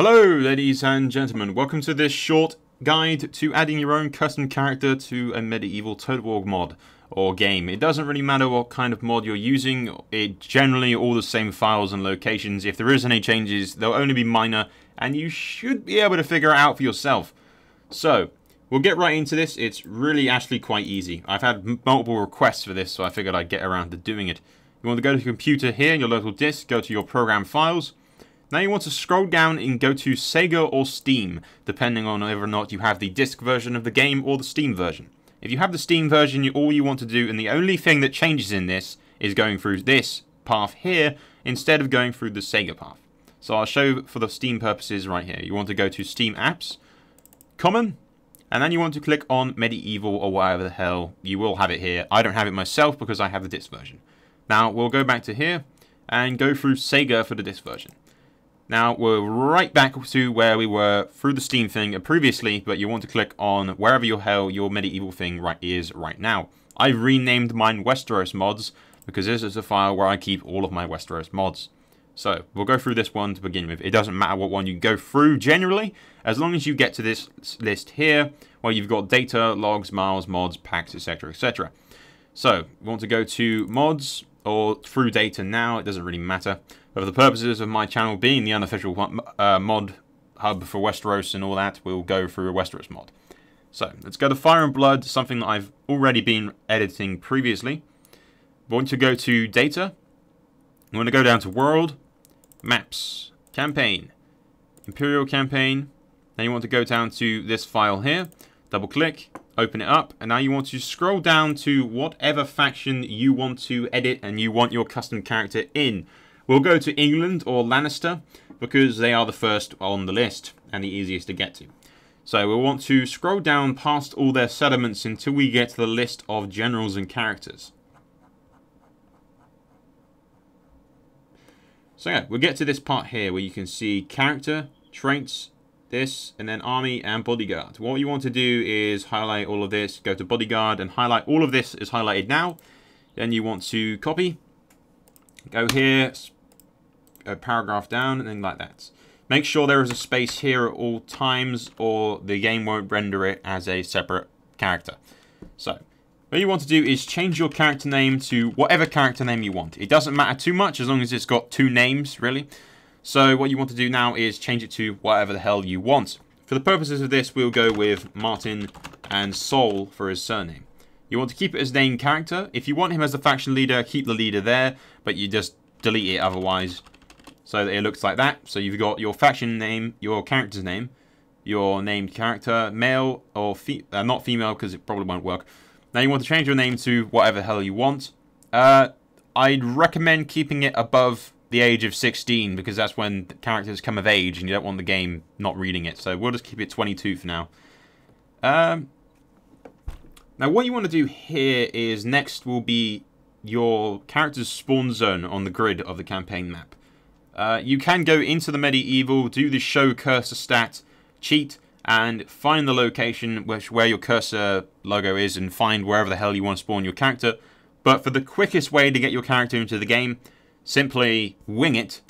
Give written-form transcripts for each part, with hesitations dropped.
Hello ladies and gentlemen, welcome to this short guide to adding your own custom character to a medieval Total War mod or game. It doesn't really matter what kind of mod you're using, it's generally all the same files and locations. If there is any changes, they'll only be minor and you should be able to figure it out for yourself. So, we'll get right into this. It's really actually quite easy. I've had multiple requests for this, so I figured I'd get around to doing it. You want to go to your computer here, your local disk, go to your program files. Now you want to scroll down and go to Sega or Steam, depending on whether or not you have the disc version of the game or the Steam version. If you have the Steam version, all you want to do, and the only thing that changes in this, is going through this path here, instead of going through the Sega path. So I'll show for the Steam purposes right here. You want to go to Steam Apps, Common, and then you want to click on Medieval or whatever the hell. You will have it here. I don't have it myself because I have the disc version. Now we'll go back to here, and go through Sega for the disc version. Now, we're right back to where we were through the Steam thing previously, but you want to click on wherever your hell your medieval thing is right now. I've renamed mine Westeros mods, because this is a file where I keep all of my Westeros mods. So, we'll go through this one to begin with. It doesn't matter what one you go through generally, as long as you get to this list here, where you've got data, logs, miles, mods, packs, etc, etc. So, we want to go to mods, or through data now, it doesn't really matter. For the purposes of my channel being the unofficial mod hub for Westeros and all that, we'll go through a Westeros mod. So, let's go to Fire and Blood, something that I've already been editing previously. We want to go to Data. We want to go down to World, Maps, Campaign, Imperial Campaign. Then you want to go down to this file here, double click, open it up, and now you want to scroll down to whatever faction you want to edit and you want your custom character in. We'll go to England or Lannister because they are the first on the list and the easiest to get to. So we'll want to scroll down past all their settlements until we get to the list of generals and characters. So yeah, we'll get to this part here where you can see character, traits, this, and then army and bodyguard. What you want to do is highlight all of this, go to bodyguard and highlight all of this is highlighted now. Then you want to copy, go here, a paragraph down, and then like that. Make sure there is a space here at all times or the game won't render it as a separate character. So, what you want to do is change your character name to whatever character name you want. It doesn't matter too much as long as it's got two names, really. So, what you want to do now is change it to whatever the hell you want. For the purposes of this, we'll go with Martin and Soul for his surname. You want to keep it as named character. If you want him as the faction leader, keep the leader there, but you just delete it otherwise. So that it looks like that. So you've got your faction name, your character's name, your named character, male or not female because it probably won't work. Now you want to change your name to whatever the hell you want. I'd recommend keeping it above the age of 16 because that's when the characters come of age and you don't want the game not reading it. So we'll just keep it 22 for now. Now what you want to do here is next will be your character's spawn zone on the grid of the campaign map. You can go into the medieval, do the show cursor stat, cheat, and find the location where your cursor logo is and find wherever the hell you want to spawn your character. But for the quickest way to get your character into the game, simply wing it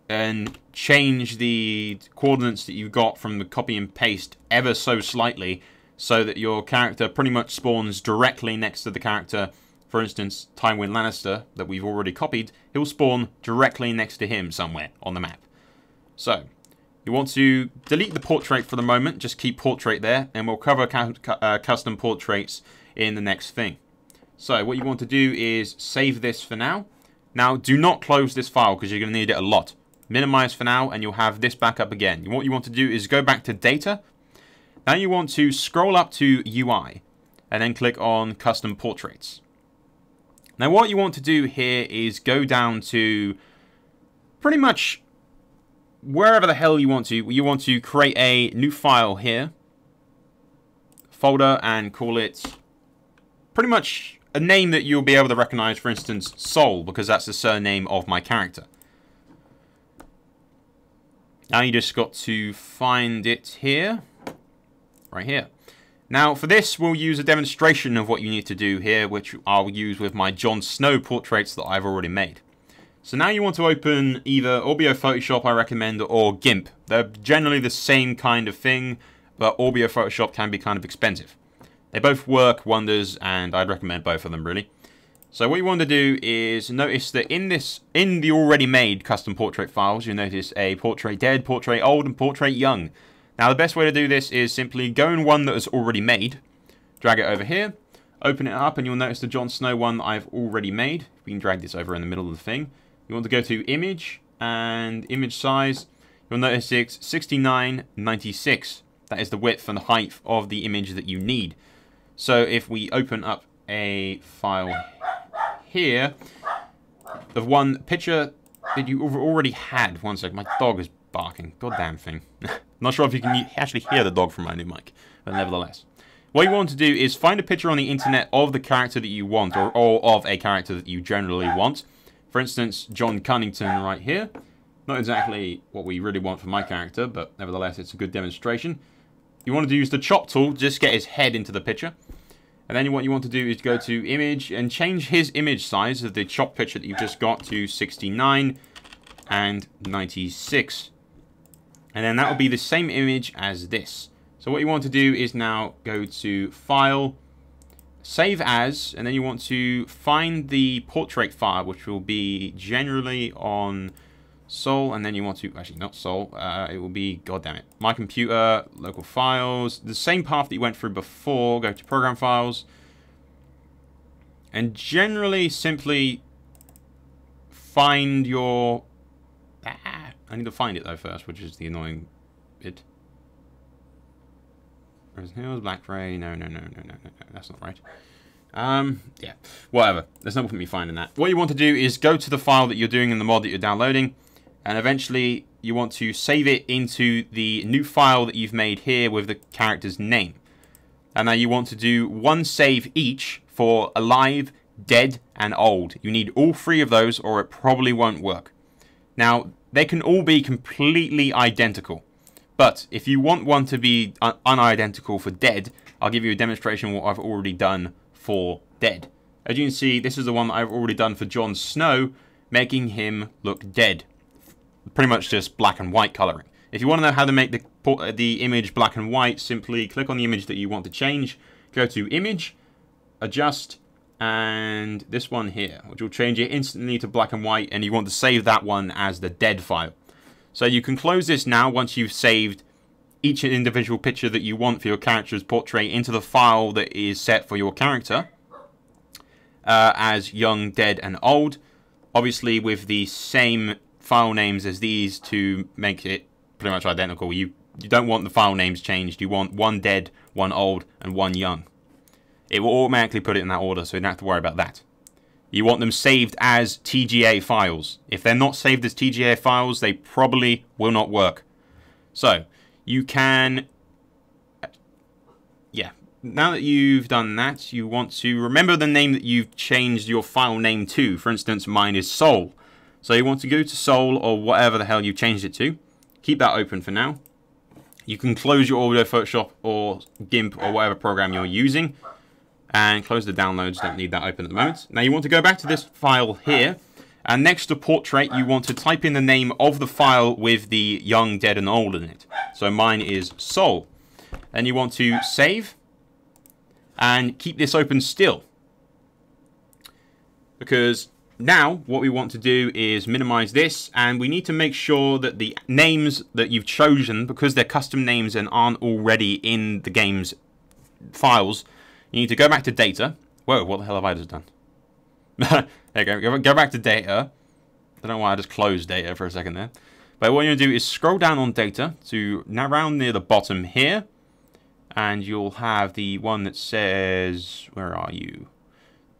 and change the coordinates that you've got from the copy and paste ever so slightly so that your character pretty much spawns directly next to the character. For instance, Tywin Lannister, that we've already copied, he'll spawn directly next to him somewhere on the map. So, you want to delete the portrait for the moment, just keep portrait there, and we'll cover custom portraits in the next thing. So, what you want to do is save this for now. Now, do not close this file because you're going to need it a lot. Minimize for now, and you'll have this back up again. What you want to do is go back to Data. Now you want to scroll up to UI, and then click on Custom Portraits. Now what you want to do here is go down to pretty much wherever the hell you want to. You want to create a new file here, folder, and call it pretty much a name that you'll be able to recognize, for instance, Soul, because that's the surname of my character. Now you just got to find it here, right here. Now, for this, we'll use a demonstration of what you need to do here, which I'll use with my Jon Snow portraits that I've already made. So now you want to open either Orbio Photoshop, I recommend, or GIMP. They're generally the same kind of thing, but Orbio Photoshop can be kind of expensive. They both work wonders, and I'd recommend both of them, really. So what you want to do is notice that in the already made custom portrait files, you'll notice a portrait dead, portrait old, and portrait young. Now the best way to do this is simply go in one that is already made, drag it over here, open it up, and you'll notice the Jon Snow one that I've already made. We can drag this over in the middle of the thing. You want to go to Image and Image Size. You'll notice it's 6996. That is the width and the height of the image that you need. So if we open up a file here, the one picture that you already had. One sec, my dog is barking. Goddamn thing. Not sure if you can actually hear the dog from my new mic, but nevertheless. What you want to do is find a picture on the internet of the character that you want, or of a character that you generally want. For instance, John Cunnington right here. Not exactly what we really want for my character, but nevertheless, it's a good demonstration. You want to use the chop tool, just get his head into the picture. And then what you want to do is go to Image and change his image size of the chop picture that you've just got to 69 and 96. And then that will be the same image as this. So what you want to do is now go to File, Save As, and then you want to find the portrait file, which will be generally on Soul, and then you want to, actually not Soul, it will be, goddammit, My Computer, Local Files, the same path that you went through before, go to Program Files, and generally simply find your, I need to find it though first, which is the annoying bit. Rose Hills, Black Ray, no, that's not right. Yeah, whatever. There's no point me finding that. What you want to do is go to the file that you're doing in the mod that you're downloading, and eventually you want to save it into the new file that you've made here with the character's name. And now you want to do one save each for alive, dead, and old. You need all three of those or it probably won't work. Now, they can all be completely identical. But if you want one to be unidentical for dead, I'll give you a demonstration of what I've already done for dead. As you can see, this is the one that I've already done for Jon Snow, making him look dead. Pretty much just black and white coloring. If you want to know how to make the image black and white, simply click on the image that you want to change, go to Image, Adjust, and this one here, which will change it instantly to black and white, and you want to save that one as the dead file. So you can close this now once you've saved each individual picture that you want for your character's portrait into the file that is set for your character as young, dead, and old. Obviously with the same file names as these to make it pretty much identical. You don't want the file names changed. You want one dead, one old, and one young. It will automatically put it in that order, so you don't have to worry about that. You want them saved as TGA files. If they're not saved as TGA files, they probably will not work. So, you can... Yeah, now that you've done that, you want to remember the name that you've changed your file name to. For instance, mine is Soul. So you want to go to Soul or whatever the hell you changed it to. Keep that open for now. You can close your Audio Photoshop or GIMP or whatever program you're using. And close the downloads, don't need that open at the moment. Now you want to go back to this file here, and next to portrait you want to type in the name of the file with the young, dead, and old in it. So mine is Soul. Then you want to save, and keep this open still. Because now what we want to do is minimize this, and we need to make sure that the names that you've chosen, because they're custom names and aren't already in the game's files, you need to go back to data. Whoa, what the hell have I just done? There you go. Go back to data. I don't know why I just closed data for a second there. But what you're going to do is scroll down on data to now around near the bottom here. And you'll have the one that says, where are you?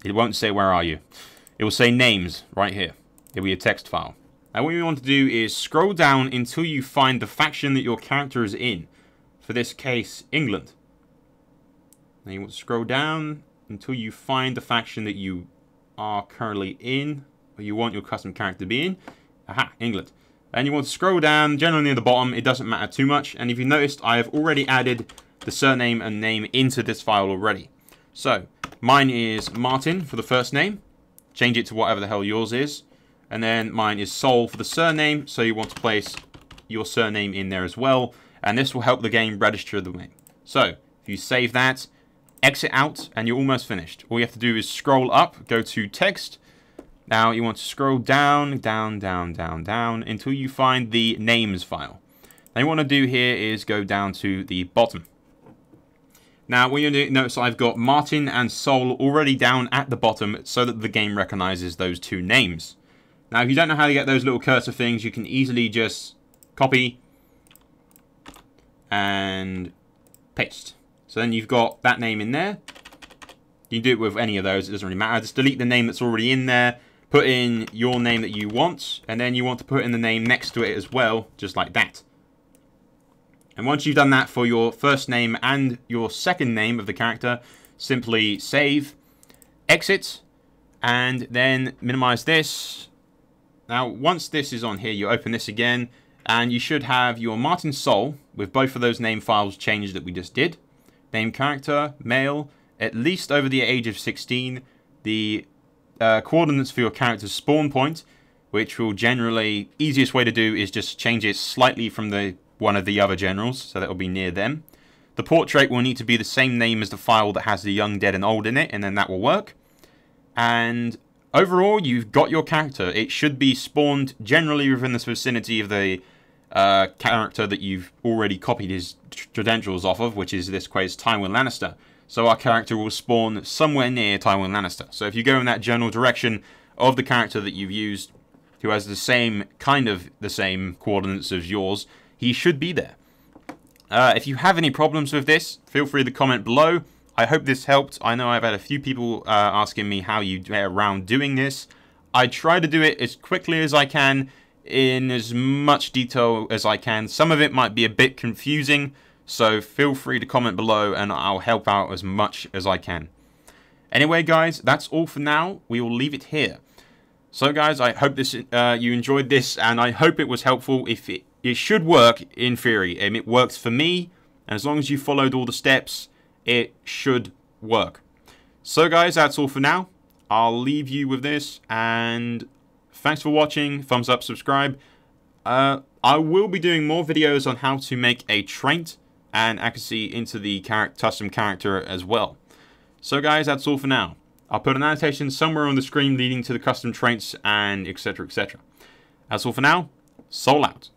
It won't say where are you. It will say names right here. It will be a text file. Now what you want to do is scroll down until you find the faction that your character is in. For this case, England. Now you want to scroll down until you find the faction that you are currently in, or you want your custom character to be in. Aha, England. And you want to scroll down, generally near the bottom, it doesn't matter too much. And if you noticed, I have already added the surname and name into this file already. So, mine is Martin for the first name. Change it to whatever the hell yours is. And then mine is Soul for the surname, so you want to place your surname in there as well. And this will help the game register the name. So, if you save that, exit out, and you're almost finished. All you have to do is scroll up, go to text. Now you want to scroll down, down, down, down, down, until you find the names file. Now, what you want to do here is go down to the bottom. Now, what you're going to do, notice I've got Martin and Soul already down at the bottom so that the game recognizes those two names. Now, if you don't know how to get those little cursor things, you can easily just copy and paste. So then you've got that name in there. You can do it with any of those, it doesn't really matter. Just delete the name that's already in there, put in your name that you want, and then you want to put in the name next to it as well, just like that. And once you've done that for your first name and your second name of the character, simply save, exit, and then minimize this. Now, once this is on here, you open this again, and you should have your Martin Soul with both of those name files changed that we just did. Name character, male, at least over the age of 16. The coordinates for your character's spawn point, which will generally, easiest way to do is just change it slightly from one of the other generals, so that will be near them. The portrait will need to be the same name as the file that has the young, dead, and old in it, and then that will work. And overall, you've got your character. It should be spawned generally within the vicinity of the character that you've already copied his credentials off of, which is this case Tywin Lannister. So our character will spawn somewhere near Tywin Lannister. So if you go in that general direction of the character that you've used, who has the same, kind of the same coordinates as yours, he should be there. If you have any problems with this, feel free to comment below. I hope this helped. I know I've had a few people asking me how you get around doing this. I try to do it as quickly as I can, in as much detail as I can. Some of it might be a bit confusing, so feel free to comment below and I'll help out as much as I can. Anyway, guys, that's all for now. We will leave it here. So, guys, I hope this you enjoyed this, and I hope it was helpful. If it should work in theory, and it works for me, and as long as you followed all the steps, it should work. So, guys, that's all for now. I'll leave you with this, and thanks for watching. Thumbs up, subscribe. I will be doing more videos on how to make a trait and accuracy into the custom character as well. So, guys, that's all for now. I'll put an annotation somewhere on the screen leading to the custom traits and etc, etc. That's all for now. Soul out.